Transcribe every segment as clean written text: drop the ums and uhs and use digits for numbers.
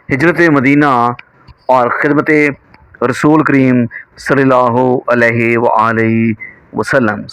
ہجرت مدینہ اور خدمت رسول کریم صلی اللہ علیہ وآلہ وسلم۔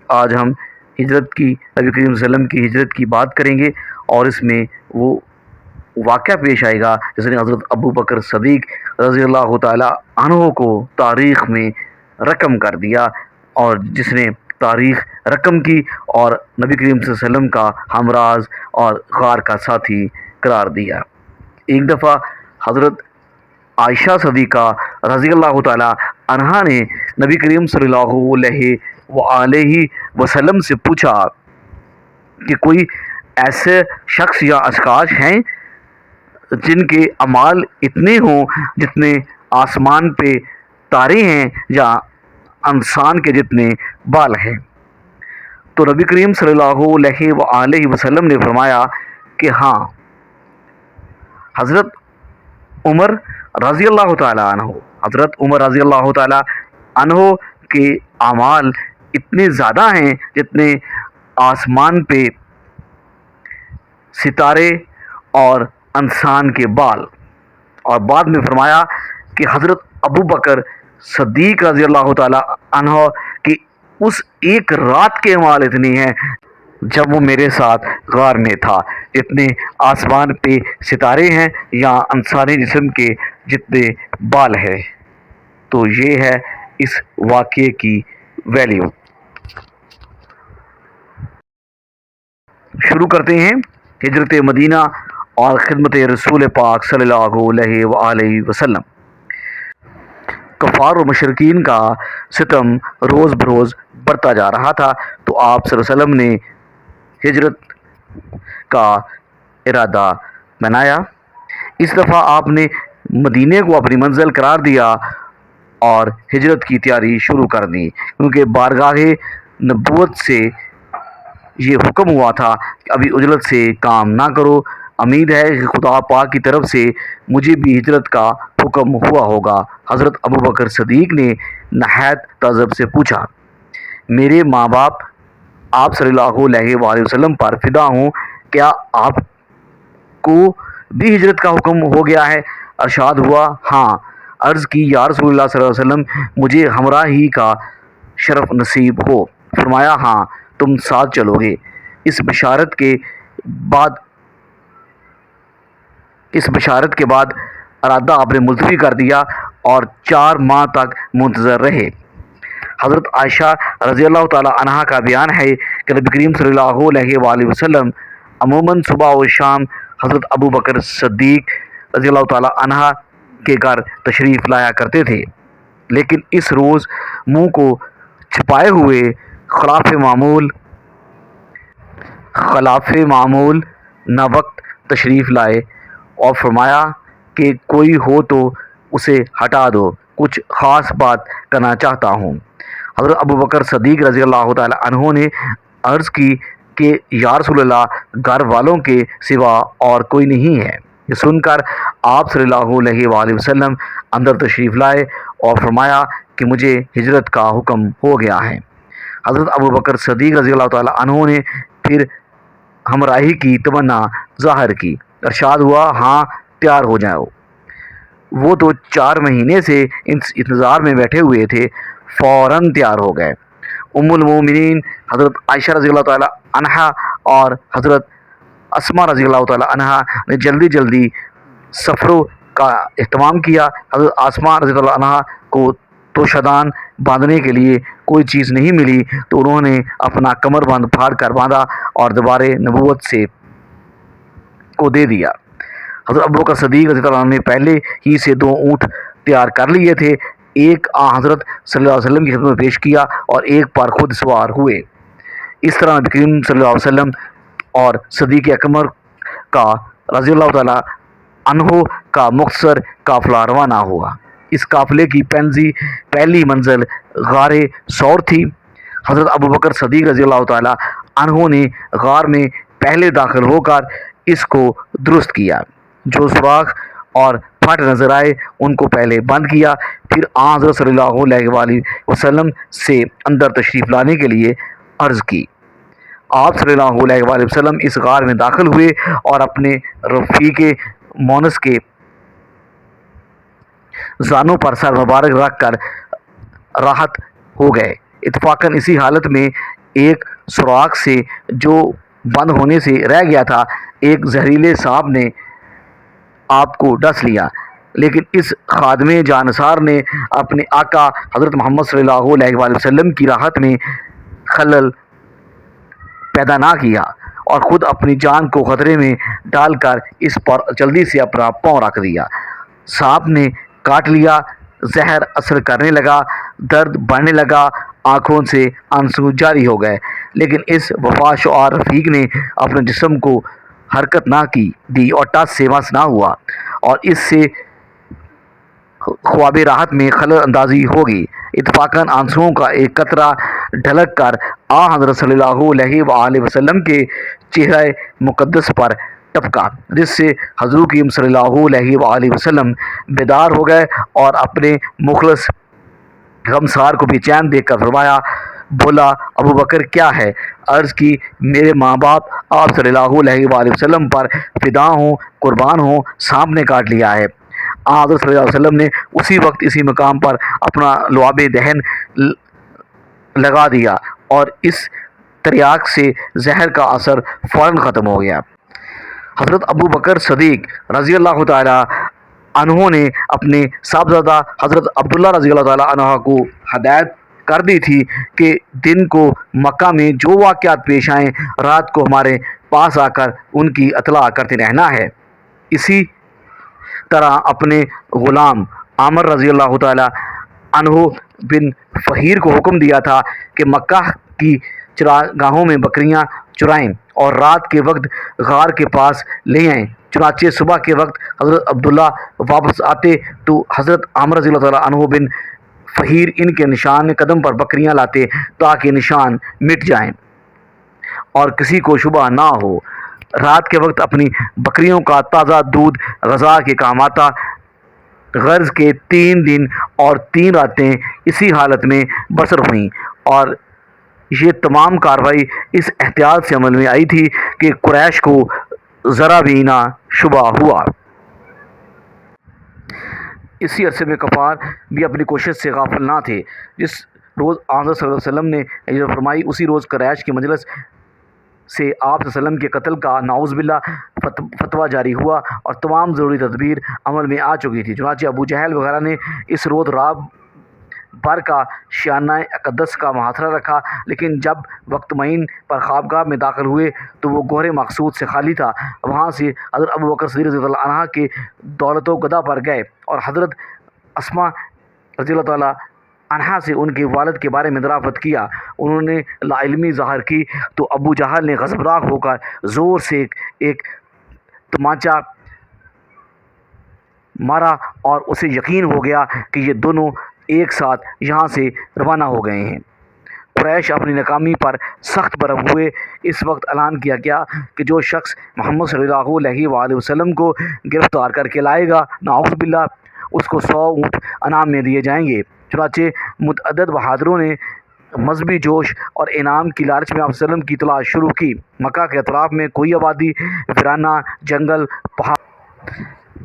آج ہم ہجرت کی نبی کریم صلی اللہ علیہ وسلم کی ہجرت کی بات کریں گے، اور اس میں وہ واقعہ پیش آئے گا جس نے حضرت ابو بکر صدیق رضی اللہ تعالی عنہ کو تاریخ میں رقم کر دیا، اور جس نے تاریخ رقم کی اور نبی کریم صلی اللہ علیہ وسلم کا ہمراز اور غار کا ساتھی قرار دیا۔ ایک دفعہ حضرت عائشہ صدیقہ رضی اللہ تعالی عنہا نے نبی کریم صلی اللہ علیہ وآلہ وسلم سے پوچھا کہ کوئی ایسے شخص یا اشخاص ہیں جن کے اعمال اتنے ہوں جتنے آسمان پہ تارے ہیں یا انسان کے جتنے بال ہیں؟ تو نبی کریم صلی اللہ علیہ وآلہ وسلم نے فرمایا کہ ہاں، حضرت عمر رضی اللہ تعالی عنہ کے اعمال اتنے زیادہ ہیں جتنے آسمان پہ ستارے اور انسان کے بال۔ اور بعد میں فرمایا کہ حضرت ابو بکر صدیق رضی اللہ تعالی عنہ کی اس ایک رات کے اعمال اتنے ہیں جب وہ میرے ساتھ غار میں تھا جتنے آسمان پہ ستارے ہیں یا انسانی جسم کے جتنے بال ہیں۔ تو یہ ہے اس واقعے کی ویلیو۔ شروع کرتے ہیں ہجرت مدینہ اور خدمت رسول پاک صلی اللہ علیہ وآلہ وسلم۔ کفار و مشرکین کا ستم روز بروز بڑھتا جا رہا تھا، تو آپ صلی اللہ علیہ وسلم نے ہجرت کا ارادہ بنایا۔ اس دفعہ آپ نے مدینے کو اپنی منزل قرار دیا اور ہجرت کی تیاری شروع کر دی، کیونکہ بارگاہ نبوت سے یہ حکم ہوا تھا کہ ابھی عجلت سے کام نہ کرو، امید ہے کہ خدا پاک کی طرف سے مجھے بھی ہجرت کا حکم ہوا ہوگا۔ حضرت ابو بکر صدیق نے نہایت تعجب سے پوچھا، میرے ماں باپ آپ صلی اللہ علیہ وآلہ وسلم پر فدا ہوں، کیا آپ کو بھی ہجرت کا حکم ہو گیا ہے؟ ارشاد ہوا، ہاں۔ عرض کی، یا رسول اللہ صلی اللہ علیہ وسلم، مجھے ہمراہی کا شرف نصیب ہو؟ فرمایا، ہاں، تم ساتھ چلو گے۔ اس بشارت کے بعد ارادہ آپ نے ملتوی کر دیا اور 4 ماہ تک منتظر رہے۔ حضرت عائشہ رضی اللہ تعالی عنہا کا بیان ہے کہ نبی کریم صلی اللہ علیہ وآلہ وسلم عموماً صبح و شام حضرت ابو بکر صدیق رضی اللہ تعالی عنہ کے گھر تشریف لایا کرتے تھے، لیکن اس روز منہ کو چھپائے ہوئے خلاف معمول نہ وقت تشریف لائے اور فرمایا کہ کوئی ہو تو اسے ہٹا دو، کچھ خاص بات کرنا چاہتا ہوں۔ حضرت ابو بکر صدیق رضی اللہ تعالی عنہ نے عرض کی کہ یا رسول اللہ، گھر والوں کے سوا اور کوئی نہیں ہے۔ یہ سن کر آپ صلی اللہ علیہ وآلہ وسلم اندر تشریف لائے اور فرمایا کہ مجھے ہجرت کا حکم ہو گیا ہے۔ حضرت ابو بکر صدیق رضی اللہ تعالی عنہ نے پھر ہمراہی کی تمنا ظاہر کی۔ ارشاد ہوا، ہاں، تیار ہو جاؤ۔ وہ تو 4 مہینے سے انتظار میں بیٹھے ہوئے تھے، فوراً تیار ہو گئے۔ ام المومنین حضرت عائشہ رضی اللہ تعالی عنہا اور حضرت اسماء رضی اللہ تعالی عنہا نے جلدی سفروں کا اہتمام کیا۔ حضرت اسماء رضی اللہ عنہا کو تو شدان باندھنے کے لیے کوئی چیز نہیں ملی، تو انہوں نے اپنا کمر بند پھاڑ کر باندھا اور دوبارے نبوت سے کو دے دیا۔ حضرت ابو بکر صدیق رضی اللہ عنہ نے پہلے ہی سے 2 اونٹ تیار کر لیے تھے، ایک حضرت صلی اللہ علیہ وسلم کی خدمت میں پیش کیا اور ایک پر خود سوار ہوئے۔ اس طرح نبی کریم صلی اللہ علیہ وسلم اور صدیق اکبر کا رضی اللہ تعالی عنہ کا مختصر قافلہ روانہ ہوا۔ اس قافلے کی پہلی منزل غار ثور تھی۔ حضرت ابو بکر صدیق رضی اللہ تعالی عنہ نے غار میں پہلے داخل ہو کر اس کو درست کیا، جو سوراخ اور پھٹ نظر آئے ان کو پہلے بند کیا، پھر حضرت صلی اللہ علیہ وآلہ وسلم سے اندر تشریف لانے کے لیے عرض کی۔ آپ صلی اللہ علیہ وآلہ وسلم اس غار میں داخل ہوئے اور اپنے رفیق مونس کے زانوں پر سر مبارک رکھ کر راحت ہو گئے۔ اتفاقاً اسی حالت میں ایک سوراخ سے جو بند ہونے سے رہ گیا تھا، ایک زہریلے سانپ نے آپ کو ڈس لیا، لیکن اس خادم جانثار نے اپنے آقا حضرت محمد صلی اللہ علیہ وآلہ وسلم کی راحت میں خلل پیدا نہ کیا اور خود اپنی جان کو خطرے میں ڈال کر اس پر جلدی سے اپنا پاؤں رکھ دیا۔ سانپ نے کاٹ لیا، زہر اثر کرنے لگا، درد بڑھنے لگا، آنکھوں سے آنسو جاری ہو گئے، لیکن اس وفا شعار رفیق نے اپنے جسم کو حرکت نہ کی دی اور ٹس سے مس نہ ہوا، اور اس سے خواب راحت میں خلل اندازی ہوگی۔ اتفاقاً آنسوؤں کا ایک قطرہ ڈھلک کر آ حضرت صلی اللہ علیہ وآلہ وسلم کے چہرہ مقدس پر ٹپکا، جس سے حضور کریم صلی اللہ علیہ وآلہ وسلم بیدار ہو گئے اور اپنے مخلص غمسار کو بے چین دیکھ کر فرمایا، بولا ابو بکر کیا ہے؟ عرض کی میرے ماں باپ آپ صلی اللہ علیہ وآلہ وسلم پر فدا ہوں، قربان ہوں، سانپ نے کاٹ لیا ہے۔ حضرت صلی اللہ علیہ وسلم نے اسی وقت اسی مقام پر اپنا لعاب دہن لگا دیا اور اس تریاق سے زہر کا اثر فوراً ختم ہو گیا۔ حضرت ابو بکر صدیق رضی اللہ تعالی عنہ نے اپنے صاحبزادہ حضرت عبداللہ رضی اللہ تعالی عنہ کو ہدایت کر دی تھی کہ دن کو مکہ میں جو واقعات پیش آئیں، رات کو ہمارے پاس آ کر ان کی اطلاع کرتے رہنا ہے۔ اسی طرح اپنے غلام عامر رضی اللہ تعالی عنہ بن فہیر کو حکم دیا تھا کہ مکہ کی چراگاہوں میں بکریاں چرائیں اور رات کے وقت غار کے پاس لے آئیں۔ چنانچہ صبح کے وقت حضرت عبداللہ واپس آتے تو حضرت عامر رضی اللہ تعالی عنہ بن فہیر ان کے نشان قدم پر بکریاں لاتے تاکہ نشان مٹ جائیں اور کسی کو شبہ نہ ہو۔ رات کے وقت اپنی بکریوں کا تازہ دودھ غذا کے کام آتا۔ غرض کے 3 دن اور 3 راتیں اسی حالت میں بسر ہوئیں، اور یہ تمام کارروائی اس احتیاط سے عمل میں آئی تھی کہ قریش کو ذرا بھی نہ شبہ ہوا۔ اسی عرصے میں کفار بھی اپنی کوشش سے غافل نہ تھے۔ جس روز حضرت صلی اللہ علیہ وسلم نے ہجرت فرمائی، اسی روز قریش کی مجلس سے آپ صلی اللہ علیہ وسلم کے قتل کا نعوذ باللہ فتویٰ جاری ہوا اور تمام ضروری تدبیر عمل میں آ چکی تھی۔ چنانچہ ابو جہل وغیرہ نے اس روز رات بھر کا شانہ اقدس کا محاصرہ رکھا، لیکن جب وقت معین پر خوابگاہ میں داخل ہوئے تو وہ گوہر مقصود سے خالی تھا۔ وہاں سے حضرت ابو بکر صدیق رضی اللہ عنہ کے دولت و گدا پر گئے اور حضرت اسماء رضی اللہ تعالیٰ عنہا سے ان کے والد کے بارے میں دریافت کیا۔ انہوں نے لا علمی ظاہر کی تو ابو جہل نے غضبناک ہو کر زور سے ایک تمانچہ مارا اور اسے یقین ہو گیا کہ یہ دونوں ایک ساتھ یہاں سے روانہ ہو گئے ہیں۔ قریش اپنی ناکامی پر سخت برہم ہوئے۔ اس وقت اعلان کیا گیا کہ جو شخص محمد صلی اللہ علیہ وآلہ وسلم کو گرفتار کر کے لائے گا، نعوذ باللہ، اس کو 100 اونٹ انعام میں دیے جائیں گے۔ چنانچہ متعدد بہادروں نے مذہبی جوش اور انعام کی لالچ میں آپ صلی اللہ علیہ وسلم کی تلاش شروع کی۔ مکہ کے اطراف میں کوئی آبادی، ویرانہ، جنگل، پہاڑ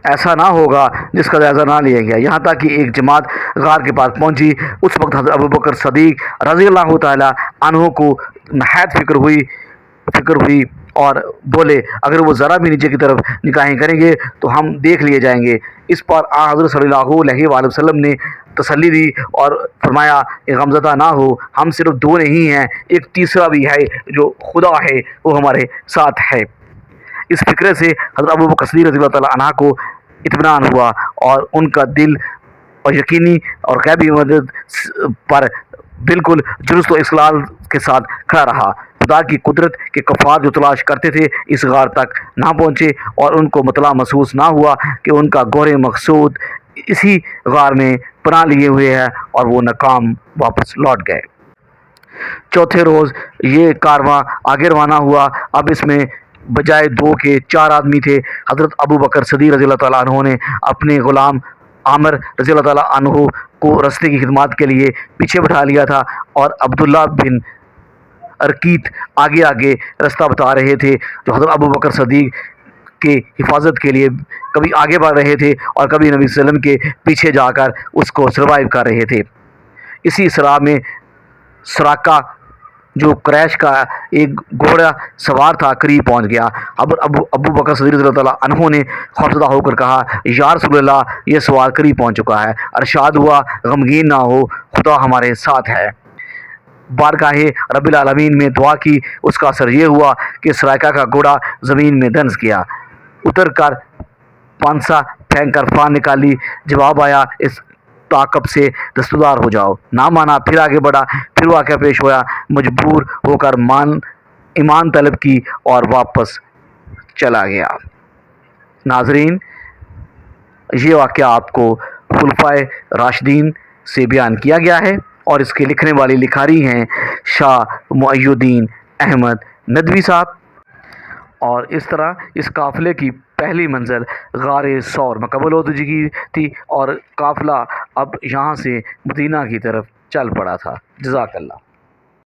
ایسا نہ ہوگا جس کا جائزہ نہ لیا گیا، یہاں تک کہ ایک جماعت غار کے پاس پہنچی۔ اس وقت حضرت ابو بکر صدیق رضی اللہ تعالی عنہ کو نہایت فکر ہوئی اور بولے، اگر وہ ذرا بھی نیچے کی طرف نگاہیں کریں گے تو ہم دیکھ لیے جائیں گے۔ اس پر حضرت صلی اللہ علیہ وآلہ وسلم نے تسلی دی اور فرمایا، غمزدہ نہ ہو، ہم صرف 2 نہیں ہیں، ایک تیسرا بھی ہے جو خدا ہے، وہ ہمارے ساتھ ہے۔ اس فکرے سے حضرت ابو بکر صدیق رضی اللہ تعالی عنہ کو اطمینان ہوا اور ان کا دل اور یقینی اور غیبی مدد پر بالکل جرأت و استقلال کے ساتھ کھڑا رہا۔ خدا کی قدرت کے کفار جو تلاش کرتے تھے اس غار تک نہ پہنچے اور ان کو مطلع محسوس نہ ہوا کہ ان کا گوہر مقصود اسی غار میں پناہ لیے ہوئے ہے، اور وہ ناکام واپس لوٹ گئے۔ چوتھے روز یہ کارواں آگے روانہ ہوا۔ اب اس میں بجائے 2 کے 4 آدمی تھے۔ حضرت ابو بکر صدیق رضی اللہ تعالیٰ عنہ نے اپنے غلام عامر رضی اللہ تعالیٰ عنہ کو رستے کی خدمات کے لیے پیچھے بٹھا لیا تھا، اور عبداللہ بن ارقیت آگے رستہ بتا رہے تھے، جو حضرت ابو بکر صدیق کے حفاظت کے لیے کبھی آگے بڑھ رہے تھے اور کبھی نبی صلی اللہ علیہ وسلم کے پیچھے جا کر اس کو سروائیو کر رہے تھے۔ اسی صراع میں سراقہ جو قریش کا ایک گھوڑا سوار تھا قریب پہنچ گیا۔ ابو بکر صدیق رضی اللہ تعالیٰ عنہ نے خوفزدہ ہو کر کہا یا رسول اللہ یہ سوار قریب پہنچ چکا ہے۔ ارشاد ہوا غمگین نہ ہو، خدا ہمارے ساتھ ہے۔ بارگاہ رب العالمین میں دعا کی۔ اس کا اثر یہ ہوا کہ سرائکہ کا گھوڑا زمین میں دنس گیا۔ اتر کر پانسا پھینک کر فان نکالی۔ جواب آیا اس طاقت سے دستبردار ہو جاؤ۔ نہ مانا، پھر آگے بڑھا، پھر واقعہ پیش ہوا، مجبور ہو کر ایمان طلب کی اور واپس چلا گیا۔ ناظرین، یہ واقعہ آپ کو خلفائے راشدین سے بیان کیا گیا ہے اور اس کے لکھنے والی لکھاری ہیں شاہ معی الدین احمد ندوی صاحب۔ اور اس طرح اس قافلے کی پہلی منزل غار ثور مقبول ہو چکی تھی اور قافلہ اب یہاں سے مدینہ کی طرف چل پڑا تھا۔ جزاک اللہ۔